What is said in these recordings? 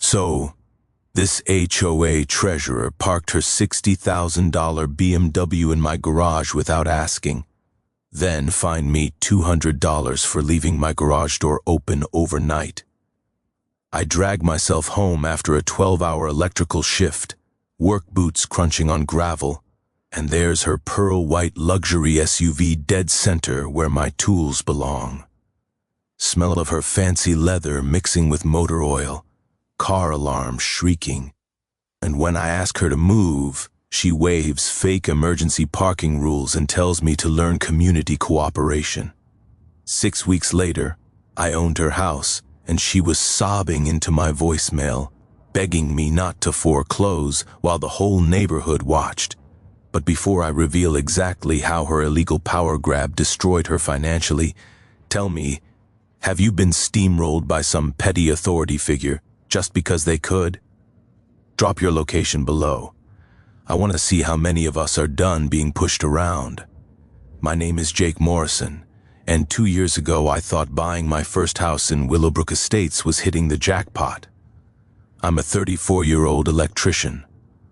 So, this HOA treasurer parked her $60,000 BMW in my garage without asking, then fined me $200 for leaving my garage door open overnight. I dragged myself home after a 12-hour electrical shift, work boots crunching on gravel, and there's her pearl-white luxury SUV dead center where my tools belong. Smell of her fancy leather mixing with motor oil, car alarm shrieking, and when I ask her to move, she waves fake emergency parking rules and tells me to learn community cooperation. 6 weeks later, I owned her house, and she was sobbing into my voicemail, begging me not to foreclose while the whole neighborhood watched. But before I reveal exactly how her illegal power grab destroyed her financially, tell me, have you been steamrolled by some petty authority figure just because they could? Drop your location below. I want to see how many of us are done being pushed around. My name is Jake Morrison, and 2 years ago I thought buying my first house in Willowbrook Estates was hitting the jackpot. I'm a 34-year-old electrician,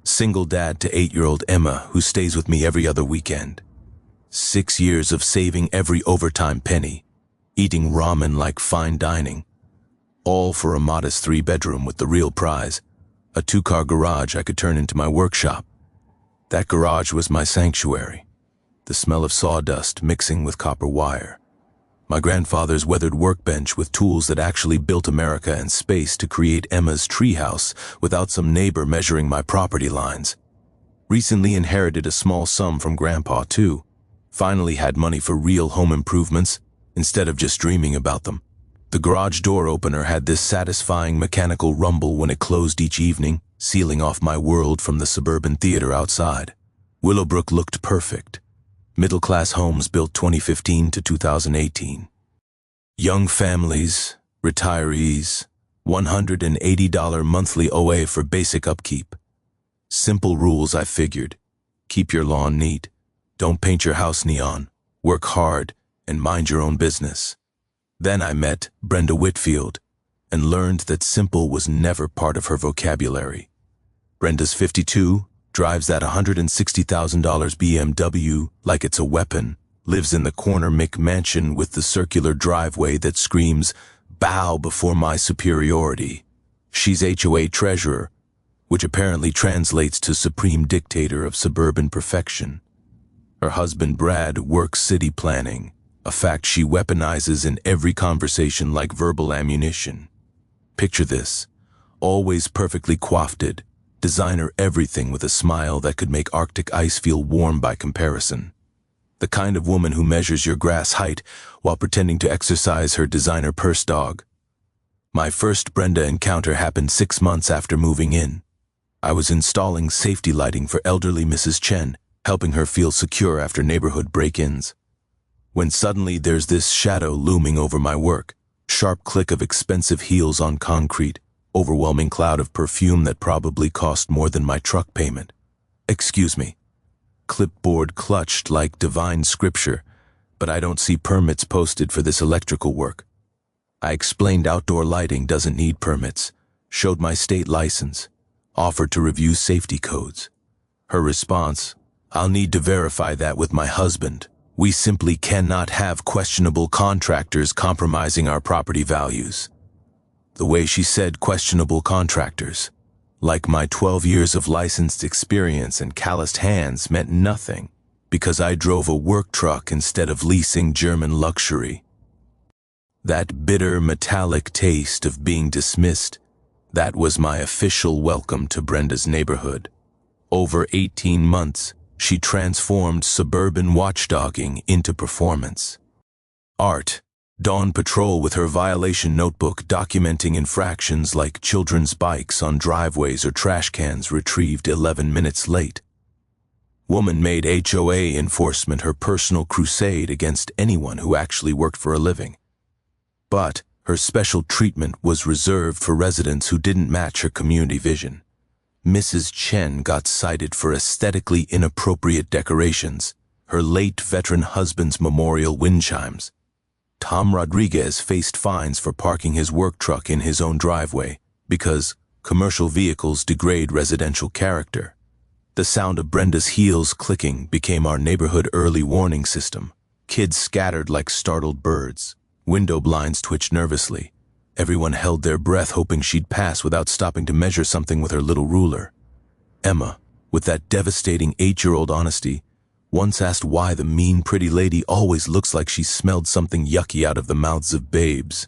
single dad to 8-year-old Emma who stays with me every other weekend. 6 years of saving every overtime penny, eating ramen like fine dining, all for a modest 3-bedroom with the real prize, a 2-car garage I could turn into my workshop. That garage was my sanctuary, the smell of sawdust mixing with copper wire. My grandfather's weathered workbench with tools that actually built America and space to create Emma's treehouse without some neighbor measuring my property lines. Recently inherited a small sum from Grandpa, too. Finally had money for real home improvements instead of just dreaming about them. The garage door opener had this satisfying mechanical rumble when it closed each evening, sealing off my world from the suburban theater outside. Willowbrook looked perfect. Middle-class homes built 2015 to 2018. Young families, retirees, $180 monthly OA for basic upkeep. Simple rules, I figured. Keep your lawn neat. Don't paint your house neon. Work hard and mind your own business. Then I met Brenda Whitfield and learned that simple was never part of her vocabulary. Brenda's 52, drives that $160,000 BMW like it's a weapon, lives in the corner McMansion with the circular driveway that screams, "Bow before my superiority." She's HOA treasurer, which apparently translates to supreme dictator of suburban perfection. Her husband Brad works city planning, a fact she weaponizes in every conversation like verbal ammunition. Picture this, always perfectly coiffed, designer everything with a smile that could make Arctic ice feel warm by comparison. The kind of woman who measures your grass height while pretending to exercise her designer purse dog. My first Brenda encounter happened 6 months after moving in. I was installing safety lighting for elderly Mrs. Chen, helping her feel secure after neighborhood break-ins. When suddenly there's this shadow looming over my work, sharp click of expensive heels on concrete, overwhelming cloud of perfume that probably cost more than my truck payment. Excuse me. Clipboard clutched like divine scripture, but I don't see permits posted for this electrical work. I explained outdoor lighting doesn't need permits, showed my state license, offered to review safety codes. Her response, "I'll need to verify that with my husband. We simply cannot have questionable contractors compromising our property values." The way she said questionable contractors, like my 12 years of licensed experience and calloused hands meant nothing because I drove a work truck instead of leasing German luxury. That bitter metallic taste of being dismissed, that was my official welcome to Brenda's neighborhood. Over 18 months, she transformed suburban watchdogging into performance. Art. Dawn patrol with her violation notebook documenting infractions like children's bikes on driveways or trash cans retrieved 11 minutes late. Woman made HOA enforcement her personal crusade against anyone who actually worked for a living. But her special treatment was reserved for residents who didn't match her community vision. Mrs. Chen got cited for aesthetically inappropriate decorations, her late veteran husband's memorial wind chimes. Tom Rodriguez faced fines for parking his work truck in his own driveway because, Commercial vehicles degrade residential character. The sound of Brenda's heels clicking became our neighborhood early warning system. Kids scattered like startled birds. Window blinds twitched nervously. Everyone held their breath hoping she'd pass without stopping to measure something with her little ruler. Emma, with that devastating 8-year-old honesty, once asked why the mean pretty lady always looks like she smelled something yucky out of the mouths of babes.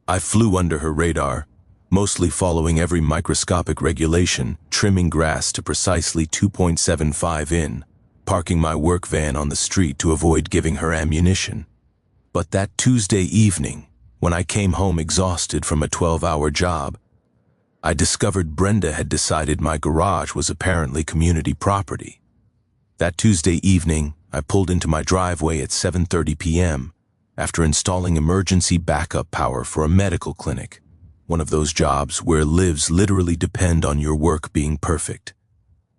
I flew under her radar, mostly following every microscopic regulation, trimming grass to precisely 2.75 in, parking my work van on the street to avoid giving her ammunition. But that Tuesday evening, when I came home exhausted from a 12-hour job, I discovered Brenda had decided my garage was apparently community property. That Tuesday evening, I pulled into my driveway at 7:30 p.m. after installing emergency backup power for a medical clinic, one of those jobs where lives literally depend on your work being perfect.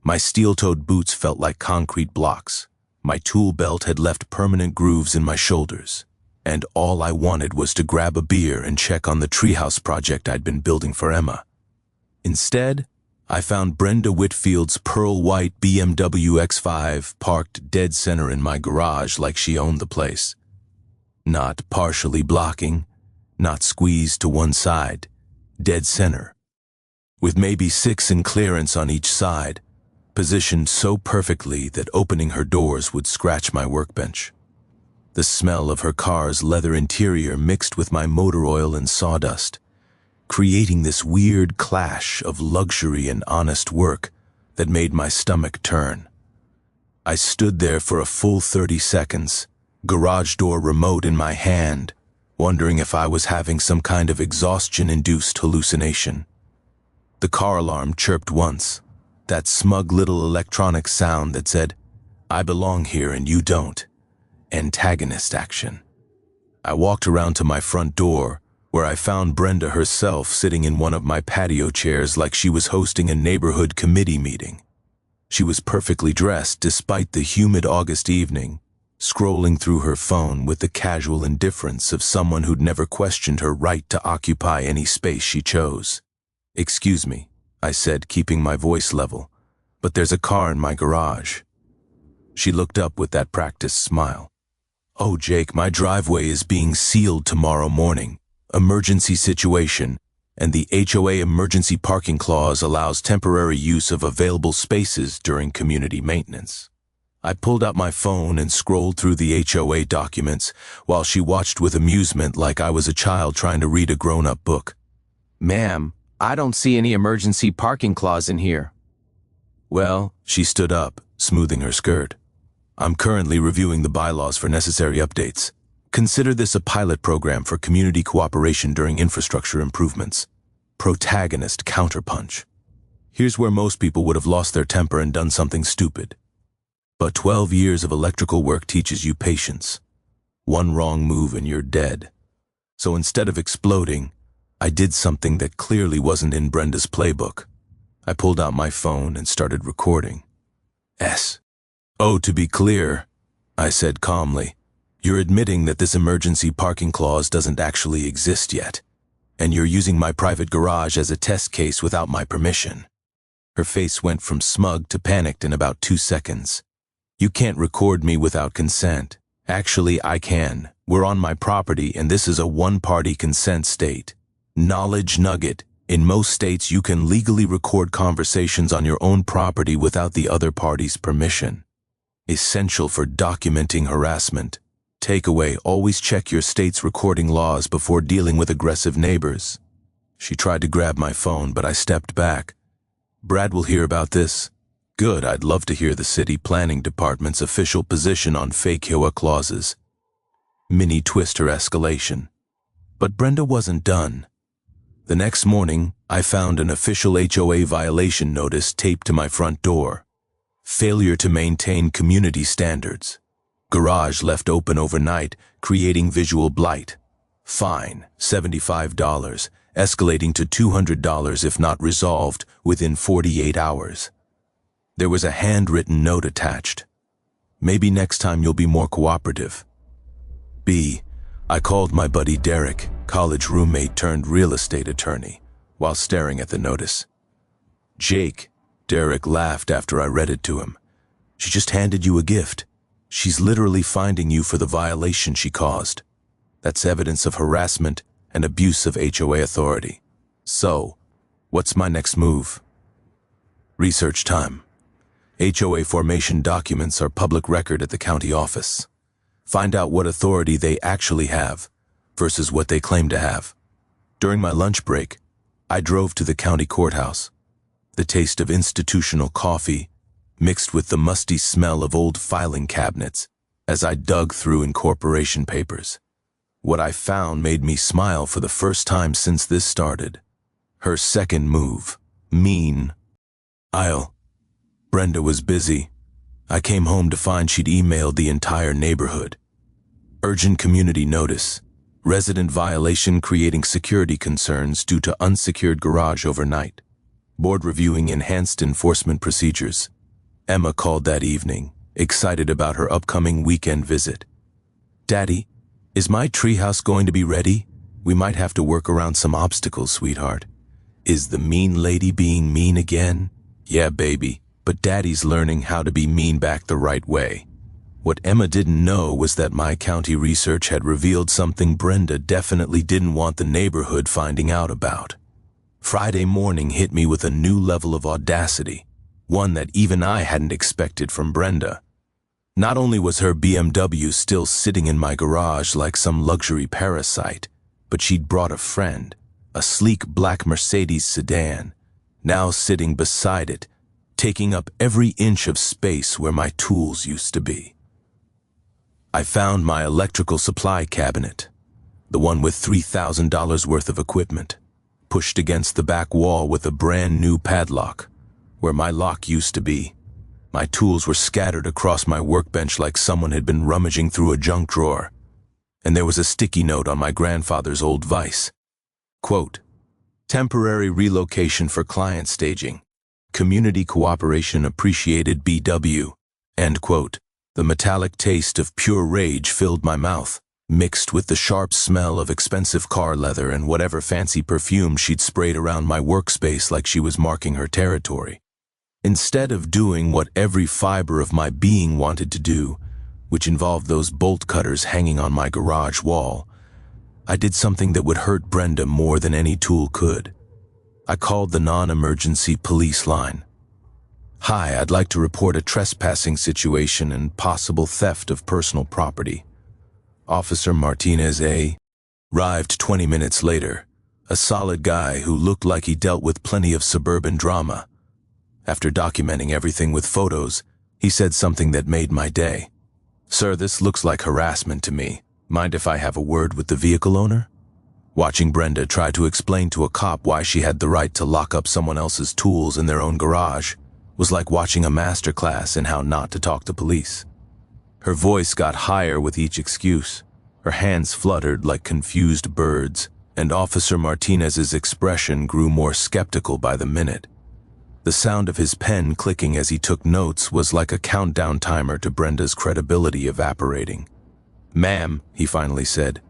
My steel-toed boots felt like concrete blocks. My tool belt had left permanent grooves in my shoulders, and all I wanted was to grab a beer and check on the treehouse project I'd been building for Emma. Instead, I found Brenda Whitfield's pearl-white BMW X5 parked dead center in my garage like she owned the place. Not partially blocking, not squeezed to one side, dead center. With maybe 6 in clearance on each side, positioned so perfectly that opening her doors would scratch my workbench. The smell of her car's leather interior mixed with my motor oil and sawdust, creating this weird clash of luxury and honest work that made my stomach turn. I stood there for a full 30 seconds, garage door remote in my hand, wondering if I was having some kind of exhaustion-induced hallucination. The car alarm chirped once, that smug little electronic sound that said, "I belong here and you don't." Antagonist action. I walked around to my front door, where I found Brenda herself sitting in one of my patio chairs like she was hosting a neighborhood committee meeting. She was perfectly dressed despite the humid August evening, scrolling through her phone with the casual indifference of someone who'd never questioned her right to occupy any space she chose. "Excuse me," I said, keeping my voice level, "but there's a car in my garage." She looked up with that practiced smile. "Oh, Jake, my driveway is being sealed tomorrow morning. Emergency situation, and the HOA emergency parking clause allows temporary use of available spaces during community maintenance." I pulled out my phone and scrolled through the HOA documents while she watched with amusement like I was a child trying to read a grown-up book. "Ma'am, I don't see any emergency parking clause in here." Well, she stood up, smoothing her skirt. "I'm currently reviewing the bylaws for necessary updates. Consider this a pilot program for community cooperation during infrastructure improvements. Protagonist counterpunch. Here's where most people would have lost their temper and done something stupid. But 12 years of electrical work teaches you patience. One wrong move and you're dead. So instead of exploding, I did something that clearly wasn't in Brenda's playbook. I pulled out my phone and started recording. "Oh, to be clear," I said calmly, "you're admitting that this emergency parking clause doesn't actually exist yet, and you're using my private garage as a test case without my permission." Her face went from smug to panicked in about 2 seconds. "You can't record me without consent. Actually, I can. We're on my property, and this is a one-party consent state. Knowledge nugget. In most states, you can legally record conversations on your own property without the other party's permission. Essential for documenting harassment. Takeaway, always check your state's recording laws before dealing with aggressive neighbors." She tried to grab my phone, but I stepped back. "Brad will hear about this." "Good, I'd love to hear the city planning department's official position on fake HOA clauses." Mini twist her escalation. But Brenda wasn't done. The next morning, I found an official HOA violation notice taped to my front door. Failure to maintain community standards. Garage left open overnight, creating visual blight. Fine, $75, escalating to $200 if not resolved within 48 hours. There was a handwritten note attached. "Maybe next time you'll be more cooperative." I called my buddy Derek, college roommate turned real estate attorney, while staring at the notice. "Jake," Derek laughed after I read it to him. "She just handed you a gift. She's literally finding you for the violation she caused. That's evidence of harassment and abuse of HOA authority. So, what's my next move?" Research time. HOA formation documents are public record at the county office. Find out what authority they actually have versus what they claim to have. During my lunch break, I drove to the county courthouse. The taste of institutional coffee mixed with the musty smell of old filing cabinets as I dug through incorporation papers. What I found made me smile for the first time since this started. Her second move. Mean. Brenda was busy. I came home to find she'd emailed the entire neighborhood. Urgent community notice. Resident violation creating security concerns due to unsecured garage overnight. Board reviewing enhanced enforcement procedures. Emma called that evening, excited about her upcoming weekend visit. "Daddy, is my treehouse going to be ready? We might have to work around some obstacles, sweetheart." "Is the mean lady being mean again?" "Yeah, baby, but Daddy's learning how to be mean back the right way." What Emma didn't know was that my county research had revealed something Brenda definitely didn't want the neighborhood finding out about. Friday morning hit me with a new level of audacity, one that even I hadn't expected from Brenda. Not only was her BMW still sitting in my garage like some luxury parasite, but she'd brought a friend, a sleek black Mercedes sedan, now sitting beside it, taking up every inch of space where my tools used to be. I found my electrical supply cabinet, the one with $3,000 worth of equipment, pushed against the back wall with a brand new padlock, where my lock used to be. My tools were scattered across my workbench like someone had been rummaging through a junk drawer, and there was a sticky note on my grandfather's old vise. Quote, "Temporary relocation for client staging. Community cooperation appreciated BW." End quote. The metallic taste of pure rage filled my mouth, mixed with the sharp smell of expensive car leather and whatever fancy perfume she'd sprayed around my workspace like she was marking her territory. Instead of doing what every fiber of my being wanted to do, which involved those bolt cutters hanging on my garage wall, I did something that would hurt Brenda more than any tool could. I called the non-emergency police line. "Hi, I'd like to report a trespassing situation and possible theft of personal property." Officer Martinez arrived 20 minutes later, a solid guy who looked like he dealt with plenty of suburban drama. After documenting everything with photos, he said something that made my day. "Sir, this looks like harassment to me. Mind if I have a word with the vehicle owner?" Watching Brenda try to explain to a cop why she had the right to lock up someone else's tools in their own garage was like watching a masterclass in how not to talk to police. Her voice got higher with each excuse. Her hands fluttered like confused birds, and Officer Martinez's expression grew more skeptical by the minute. The sound of his pen clicking as he took notes was like a countdown timer to Brenda's credibility evaporating. "Ma'am," he finally said,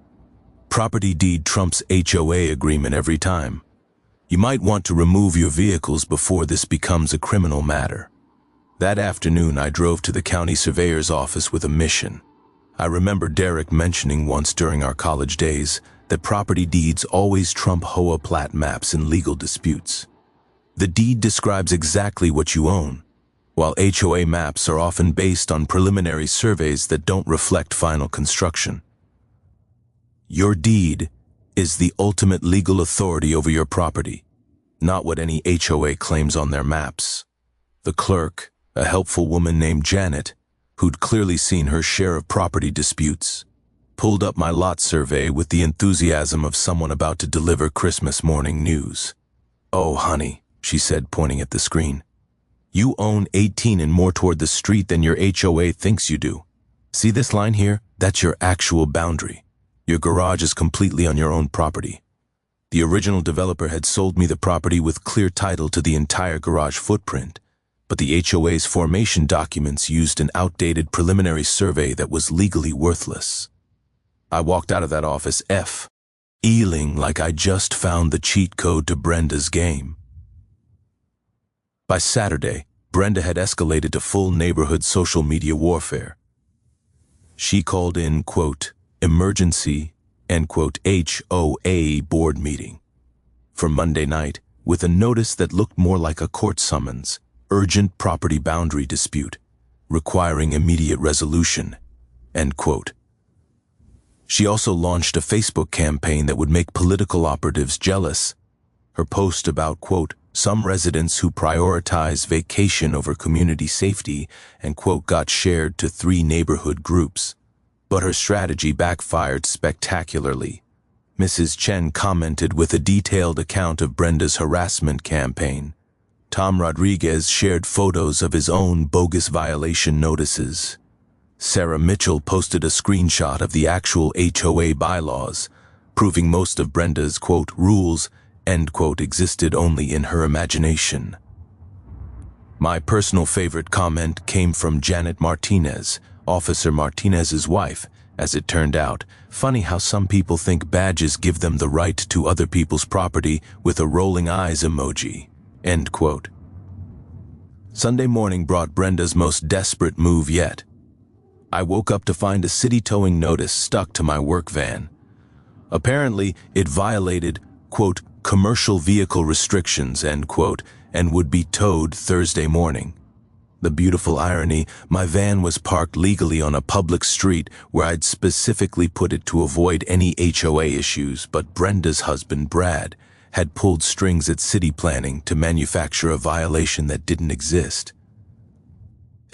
"property deed trumps HOA agreement every time. You might want to remove your vehicles before this becomes a criminal matter." That afternoon, I drove to the county surveyor's office with a mission. I remember Derek mentioning once during our college days that property deeds always trump HOA plat maps in legal disputes. The deed describes exactly what you own, while HOA maps are often based on preliminary surveys that don't reflect final construction. Your deed is the ultimate legal authority over your property, not what any HOA claims on their maps. The clerk, a helpful woman named Janet, who'd clearly seen her share of property disputes, pulled up my lot survey with the enthusiasm of someone about to deliver Christmas morning news. "Oh, honey," she said, pointing at the screen. "You own 18 and more toward the street than your HOA thinks you do. See this line here? That's your actual boundary. Your garage is completely on your own property. The original developer had sold me the property with clear title to the entire garage footprint, but the HOA's formation documents used an outdated preliminary survey that was legally worthless." I walked out of that office feeling like I just found the cheat code to Brenda's game. By Saturday, Brenda had escalated to full neighborhood social media warfare. She called in, quote, emergency, end quote, HOA board meeting for Monday night with a notice that looked more like a court summons, urgent property boundary dispute, requiring immediate resolution, end quote. She also launched a Facebook campaign that would make political operatives jealous. Her post about, quote, some residents who prioritize vacation over community safety, and, quote, got shared to 3 neighborhood groups. But her strategy backfired spectacularly. Mrs. Chen commented with a detailed account of Brenda's harassment campaign. Tom Rodriguez shared photos of his own bogus violation notices. Sarah Mitchell posted a screenshot of the actual HOA bylaws, proving most of Brenda's, quote, rules, end quote, existed only in her imagination. My personal favorite comment came from Janet Martinez, Officer Martinez's wife. As it turned out, funny how some people think badges give them the right to other people's property, with a rolling eyes emoji, end quote. Sunday morning brought Brenda's most desperate move yet. I woke up to find a city towing notice stuck to my work van. Apparently, it violated, quote, commercial vehicle restrictions, end quote, and would be towed Thursday morning. The beautiful irony, my van was parked legally on a public street where I'd specifically put it to avoid any HOA issues, but Brenda's husband, Brad, had pulled strings at city planning to manufacture a violation that didn't exist.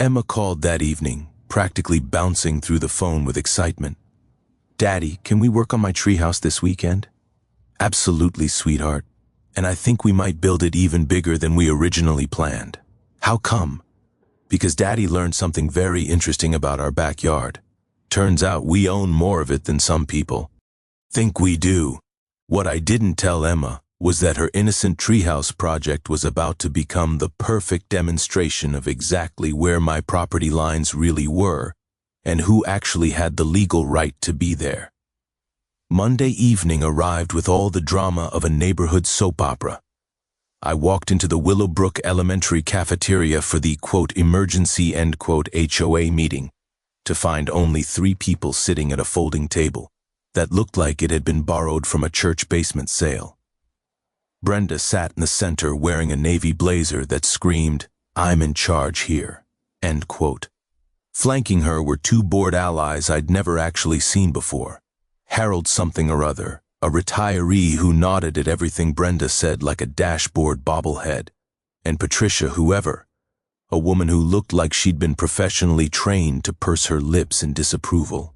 Emma called that evening, practically bouncing through the phone with excitement. Daddy, can we work on my treehouse this weekend? Absolutely, sweetheart. And I think we might build it even bigger than we originally planned. How come? Because Daddy learned something very interesting about our backyard. Turns out we own more of it than some people think we do. What I didn't tell Emma was that her innocent treehouse project was about to become the perfect demonstration of exactly where my property lines really were and who actually had the legal right to be there. Monday evening arrived with all the drama of a neighborhood soap opera. I walked into the Willowbrook Elementary cafeteria for the, quote, emergency, end quote, HOA meeting, to find only 3 people sitting at a folding table that looked like it had been borrowed from a church basement sale. Brenda sat in the center wearing a navy blazer that screamed, I'm in charge here, end quote. Flanking her were 2 bored allies I'd never actually seen before. Harold something or other, a retiree who nodded at everything Brenda said like a dashboard bobblehead, and Patricia whoever, a woman who looked like she'd been professionally trained to purse her lips in disapproval.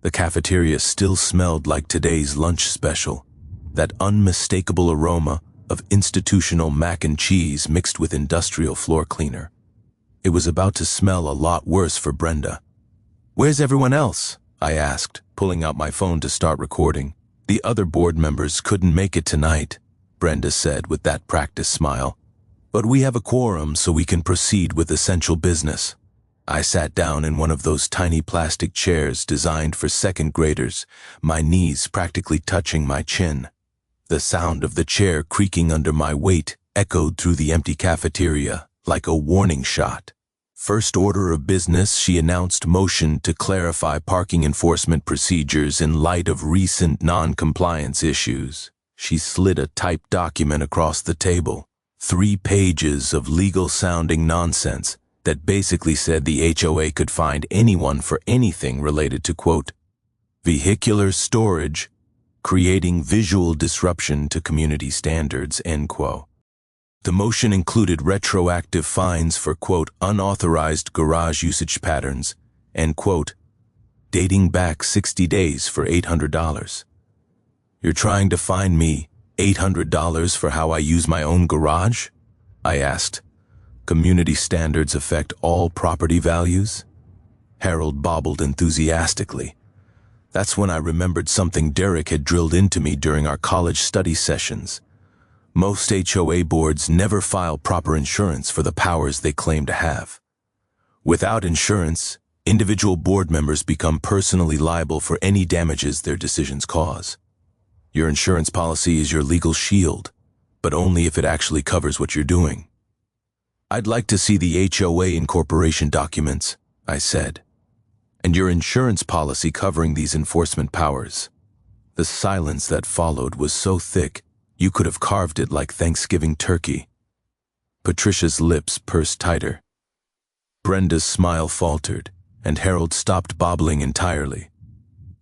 The cafeteria still smelled like today's lunch special, that unmistakable aroma of institutional mac and cheese mixed with industrial floor cleaner. It was about to smell a lot worse for Brenda. Where's everyone else? I asked, pulling out my phone to start recording. The other board members couldn't make it tonight, Brenda said with that practiced smile. But we have a quorum so we can proceed with essential business. I sat down in one of those tiny plastic chairs designed for second graders, my knees practically touching my chin. The sound of the chair creaking under my weight echoed through the empty cafeteria like a warning shot. First order of business, she announced motion to clarify parking enforcement procedures in light of recent non-compliance issues. She slid a typed document across the table, 3 pages of legal-sounding nonsense that basically said the HOA could find anyone for anything related to, quote, vehicular storage, creating visual disruption to community standards, end quote. The motion included retroactive fines for, quote, unauthorized garage usage patterns, end quote, dating back 60 days for $800. You're trying to fine me $800 for how I use my own garage? I asked. Community standards affect all property values? Harold bobbled enthusiastically. That's when I remembered something Derek had drilled into me during our college study sessions. Most HOA boards never file proper insurance for the powers they claim to have. Without insurance, individual board members become personally liable for any damages their decisions cause. Your insurance policy is your legal shield, but only if it actually covers what you're doing. I'd like to see the HOA incorporation documents, I said, and your insurance policy covering these enforcement powers. The silence that followed was so thick, you could have carved it like Thanksgiving turkey. Patricia's lips pursed tighter. Brenda's smile faltered, and Harold stopped bobbling entirely.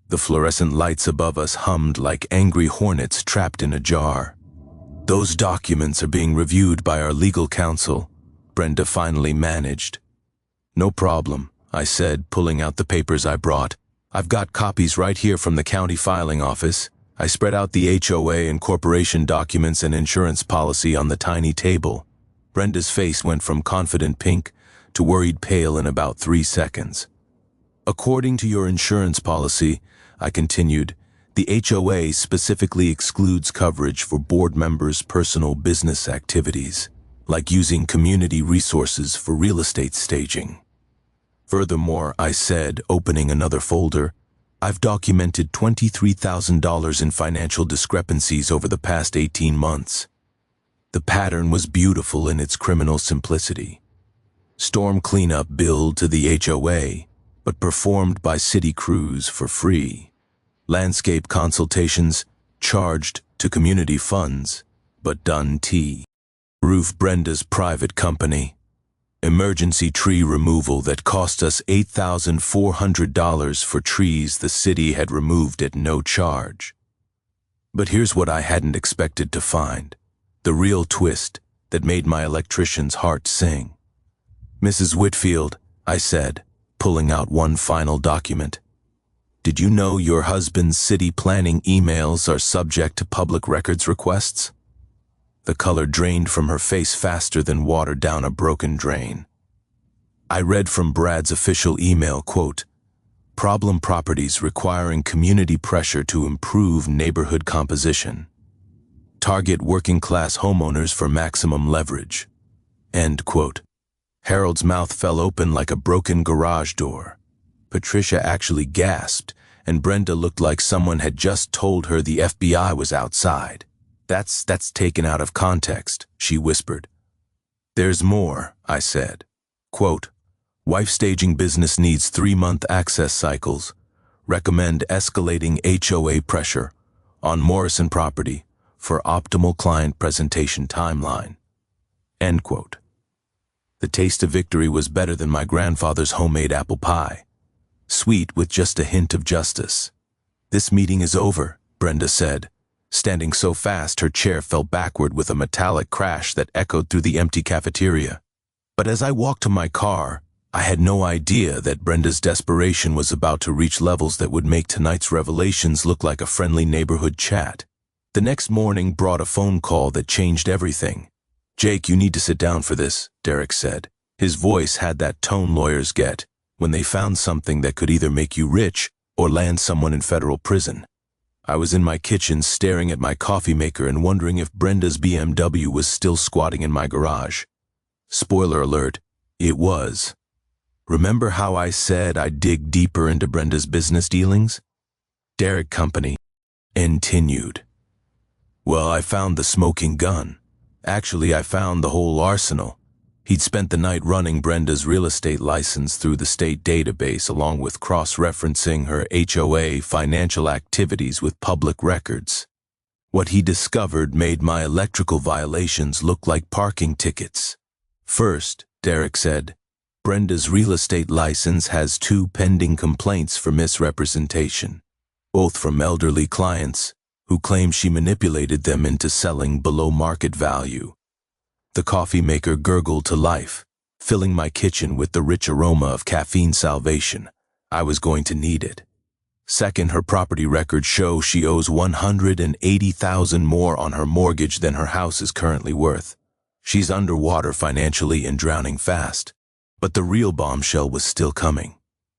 The fluorescent lights above us hummed like angry hornets trapped in a jar. Those documents are being reviewed by our legal counsel, Brenda finally managed. No problem, I said, pulling out the papers I brought. I've got copies right here from the county filing office. I spread out the HOA incorporation documents and insurance policy on the tiny table. Brenda's face went from confident pink to worried pale in about 3 seconds. According to your insurance policy, I continued, the HOA specifically excludes coverage for board members' personal business activities, like using community resources for real estate staging. Furthermore, I said, opening another folder, I've documented $23,000 in financial discrepancies over the past 18 months. The pattern was beautiful in its criminal simplicity. Storm cleanup billed to the HOA, but performed by city crews for free. Landscape consultations charged to community funds, but done T. Roof Brenda's private company. Emergency tree removal that cost us $8,400 for trees the city had removed at no charge. But here's what I hadn't expected to find. The real twist that made my electrician's heart sing. Mrs. Whitfield, I said, pulling out one final document. Did you know your husband's city planning emails are subject to public records requests? The color drained from her face faster than water down a broken drain. I read from Brad's official email, quote, problem properties requiring community pressure to improve neighborhood composition. Target working-class homeowners for maximum leverage. End quote. Harold's mouth fell open like a broken garage door. Patricia actually gasped, and Brenda looked like someone had just told her the FBI was outside. That's taken out of context, she whispered. There's more, I said. Quote, wife staging business needs 3-month access cycles. Recommend escalating HOA pressure on Morrison property for optimal client presentation timeline. End quote. The taste of victory was better than my grandfather's homemade apple pie. Sweet with just a hint of justice. This meeting is over, Brenda said. Standing so fast her chair fell backward with a metallic crash that echoed through the empty cafeteria. But as I walked to my car, I had no idea that Brenda's desperation was about to reach levels that would make tonight's revelations look like a friendly neighborhood chat. The next morning brought a phone call that changed everything. Jake, you need to sit down for this, Derek said. His voice had that tone lawyers get when they found something that could either make you rich or land someone in federal prison. I was in my kitchen staring at my coffee maker and wondering if Brenda's BMW was still squatting in my garage. Spoiler alert, it was. Remember how I said I'd dig deeper into Brenda's business dealings? Derek Company continued. Well, I found the smoking gun. Actually, I found the whole arsenal. He'd spent the night running Brenda's real estate license through the state database along with cross-referencing her HOA financial activities with public records. What he discovered made my electrical violations look like parking tickets. First, Derek said, Brenda's real estate license has 2 pending complaints for misrepresentation, both from elderly clients who claim she manipulated them into selling below market value. The coffee maker gurgled to life, filling my kitchen with the rich aroma of caffeine salvation. I was going to need it. Second, her property records show she owes $180,000 more on her mortgage than her house is currently worth. She's underwater financially and drowning fast. But the real bombshell was still coming.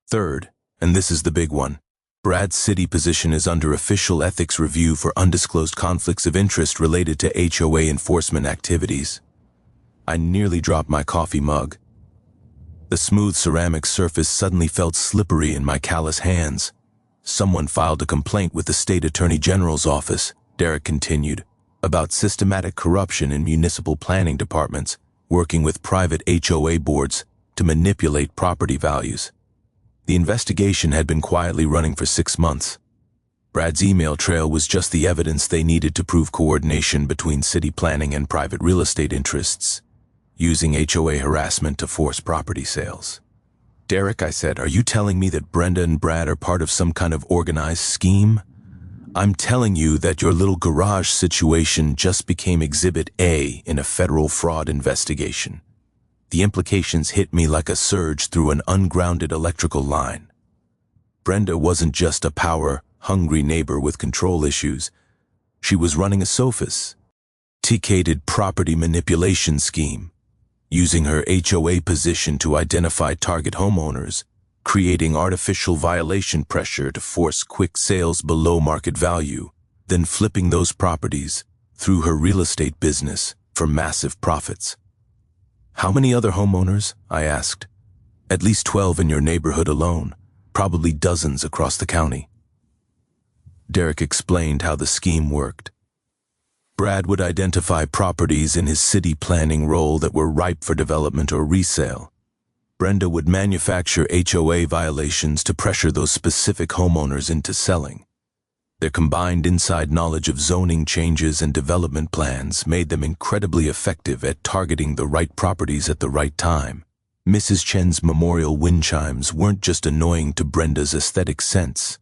Third, and this is the big one, Brad's city position is under official ethics review for undisclosed conflicts of interest related to HOA enforcement activities. I nearly dropped my coffee mug. The smooth ceramic surface suddenly felt slippery in my callous hands. Someone filed a complaint with the state attorney general's office, Derek continued, about systematic corruption in municipal planning departments working with private HOA boards to manipulate property values. The investigation had been quietly running for 6 months. Brad's email trail was just the evidence they needed to prove coordination between city planning and private real estate interests, using HOA harassment to force property sales. Derek, I said, are you telling me that Brenda and Brad are part of some kind of organized scheme? I'm telling you that your little garage situation just became Exhibit A in a federal fraud investigation. The implications hit me like a surge through an ungrounded electrical line. Brenda wasn't just a power-hungry neighbor with control issues. She was running a sophisticated property manipulation scheme, using her HOA position to identify target homeowners, creating artificial violation pressure to force quick sales below market value, then flipping those properties through her real estate business for massive profits. How many other homeowners? I asked. At least 12 in your neighborhood alone, probably dozens across the county. Derek explained how the scheme worked. Brad would identify properties in his city planning role that were ripe for development or resale. Brenda would manufacture HOA violations to pressure those specific homeowners into selling. Their combined inside knowledge of zoning changes and development plans made them incredibly effective at targeting the right properties at the right time. Mrs. Chen's memorial wind chimes weren't just annoying to Brenda's aesthetic sense.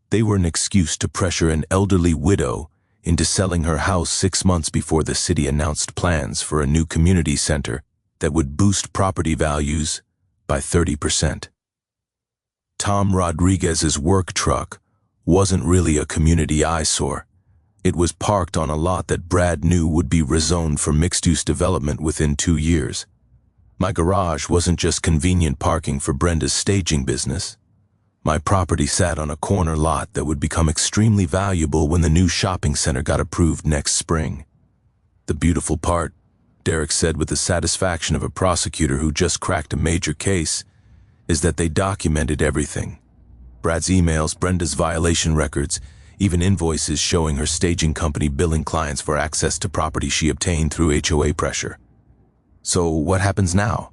They were an excuse to pressure an elderly widow into selling her house 6 months before the city announced plans for a new community center that would boost property values by 30%. Tom Rodriguez's work truck wasn't really a community eyesore. It was parked on a lot that Brad knew would be rezoned for mixed-use development within 2 years. My garage wasn't just convenient parking for Brenda's staging business. My property sat on a corner lot that would become extremely valuable when the new shopping center got approved next spring. The beautiful part, Derek said with the satisfaction of a prosecutor who just cracked a major case, is that they documented everything. Brad's emails, Brenda's violation records, even invoices showing her staging company billing clients for access to property she obtained through HOA pressure. So what happens now?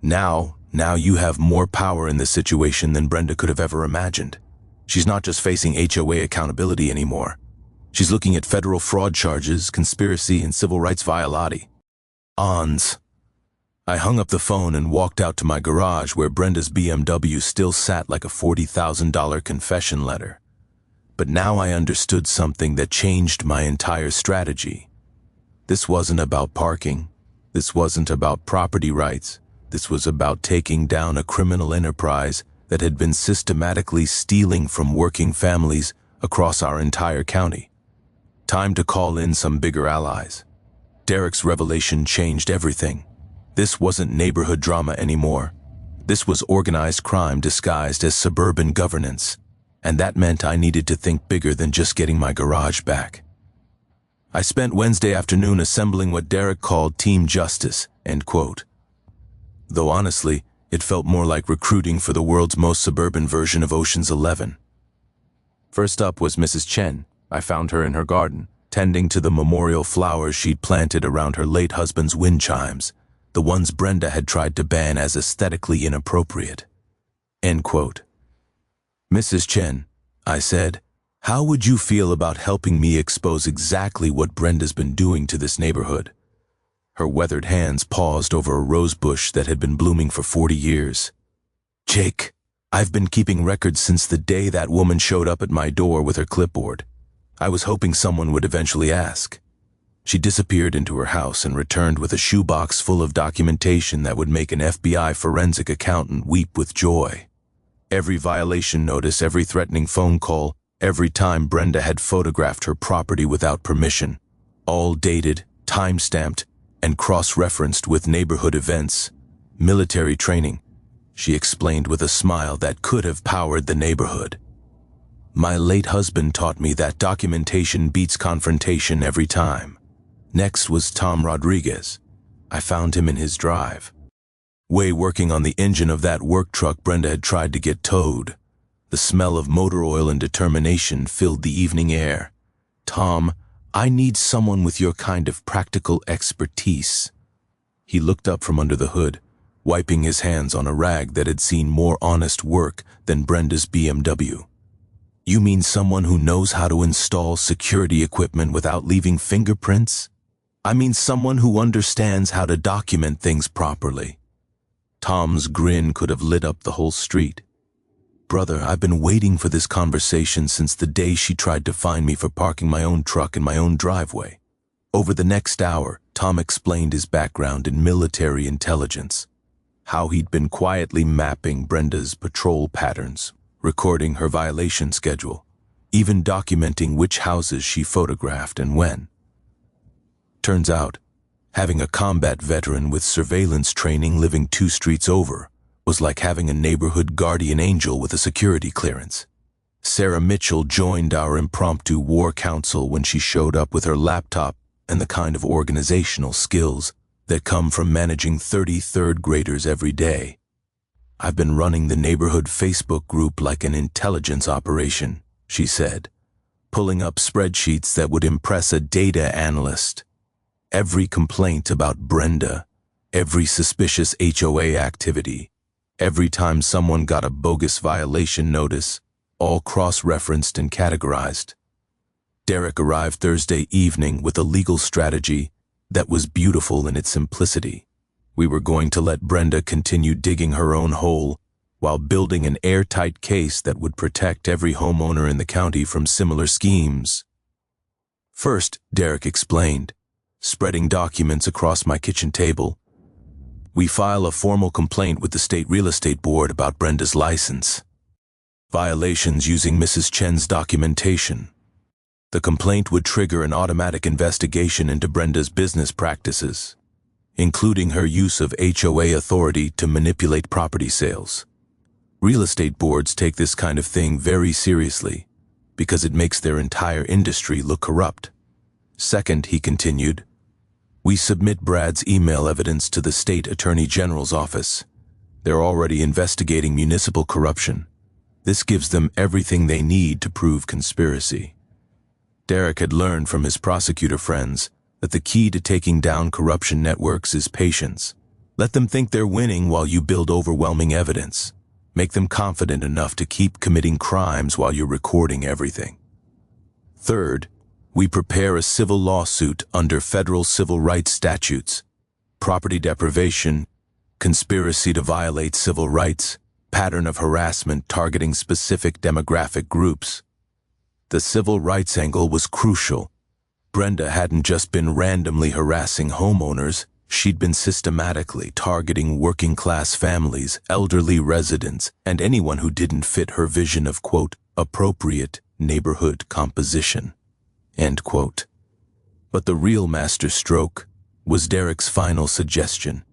Now you have more power in this situation than Brenda could have ever imagined. She's not just facing HOA accountability anymore. She's looking at federal fraud charges, conspiracy, and civil rights violation. I hung up the phone and walked out to my garage where Brenda's BMW still sat like a $40,000 confession letter. But now I understood something that changed my entire strategy. This wasn't about parking. This wasn't about property rights. This was about taking down a criminal enterprise that had been systematically stealing from working families across our entire county. Time to call in some bigger allies. Derek's revelation changed everything. This wasn't neighborhood drama anymore. This was organized crime disguised as suburban governance, and that meant I needed to think bigger than just getting my garage back. I spent Wednesday afternoon assembling what Derek called Team Justice, end quote. Though honestly, it felt more like recruiting for the world's most suburban version of Ocean's 11. First up was Mrs. Chen. I found her in her garden, tending to the memorial flowers she'd planted around her late husband's wind chimes, the ones Brenda had tried to ban as aesthetically inappropriate. End quote. Mrs. Chen, I said, how would you feel about helping me expose exactly what Brenda's been doing to this neighborhood? Her weathered hands paused over a rose bush that had been blooming for 40 years. Jake, I've been keeping records since the day that woman showed up at my door with her clipboard. I was hoping someone would eventually ask. She disappeared into her house and returned with a shoebox full of documentation that would make an FBI forensic accountant weep with joy. Every violation notice, every threatening phone call, every time Brenda had photographed her property without permission, all dated, time-stamped, and cross-referenced with neighborhood events, military training, she explained with a smile that could have powered the neighborhood. My late husband taught me that documentation beats confrontation every time. Next was Tom Rodriguez. I found him in his drive, working on the engine of that work truck Brenda had tried to get towed. The smell of motor oil and determination filled the evening air. Tom, I need someone with your kind of practical expertise." He looked up from under the hood, wiping his hands on a rag that had seen more honest work than Brenda's BMW. "You mean someone who knows how to install security equipment without leaving fingerprints? I mean someone who understands how to document things properly." Tom's grin could have lit up the whole street. "Brother, I've been waiting for this conversation since the day she tried to fine me for parking my own truck in my own driveway." Over the next hour, Tom explained his background in military intelligence, how he'd been quietly mapping Brenda's patrol patterns, recording her violation schedule, even documenting which houses she photographed and when. Turns out, having a combat veteran with surveillance training living 2 streets over was like having a neighborhood guardian angel with a security clearance. Sarah Mitchell joined our impromptu war council when she showed up with her laptop and the kind of organizational skills that come from managing 33rd graders every day. "I've been running the neighborhood Facebook group like an intelligence operation," she said, pulling up spreadsheets that would impress a data analyst. Every complaint about Brenda, every suspicious HOA activity, every time someone got a bogus violation notice, all cross-referenced and categorized. Derek arrived Thursday evening with a legal strategy that was beautiful in its simplicity. We were going to let Brenda continue digging her own hole while building an airtight case that would protect every homeowner in the county from similar schemes. First, Derek explained, spreading documents across my kitchen table, we file a formal complaint with the State Real Estate Board about Brenda's license. Violations using Mrs. Chen's documentation. The complaint would trigger an automatic investigation into Brenda's business practices, including her use of HOA authority to manipulate property sales. Real estate boards take this kind of thing very seriously because it makes their entire industry look corrupt. Second, he continued, we submit Brad's email evidence to the State Attorney General's office. They're already investigating municipal corruption. This gives them everything they need to prove conspiracy. Derek had learned from his prosecutor friends that the key to taking down corruption networks is patience. Let them think they're winning while you build overwhelming evidence. Make them confident enough to keep committing crimes while you're recording everything. Third, we prepare a civil lawsuit under federal civil rights statutes, property deprivation, conspiracy to violate civil rights, pattern of harassment targeting specific demographic groups. The civil rights angle was crucial. Brenda hadn't just been randomly harassing homeowners, she'd been systematically targeting working-class families, elderly residents, and anyone who didn't fit her vision of, quote, appropriate neighborhood composition, end quote. But the real masterstroke was Derek's final suggestion.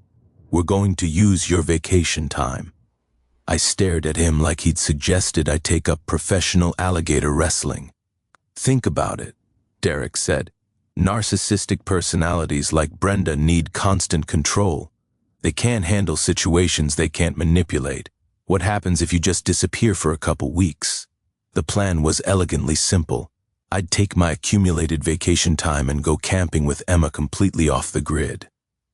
We're going to use your vacation time. I stared at him like he'd suggested I take up professional alligator wrestling. Think about it, Derek said. Narcissistic personalities like Brenda need constant control. They can't handle situations they can't manipulate. What happens if you just disappear for a couple weeks? The plan was elegantly simple. I'd take my accumulated vacation time and go camping with Emma completely off the grid.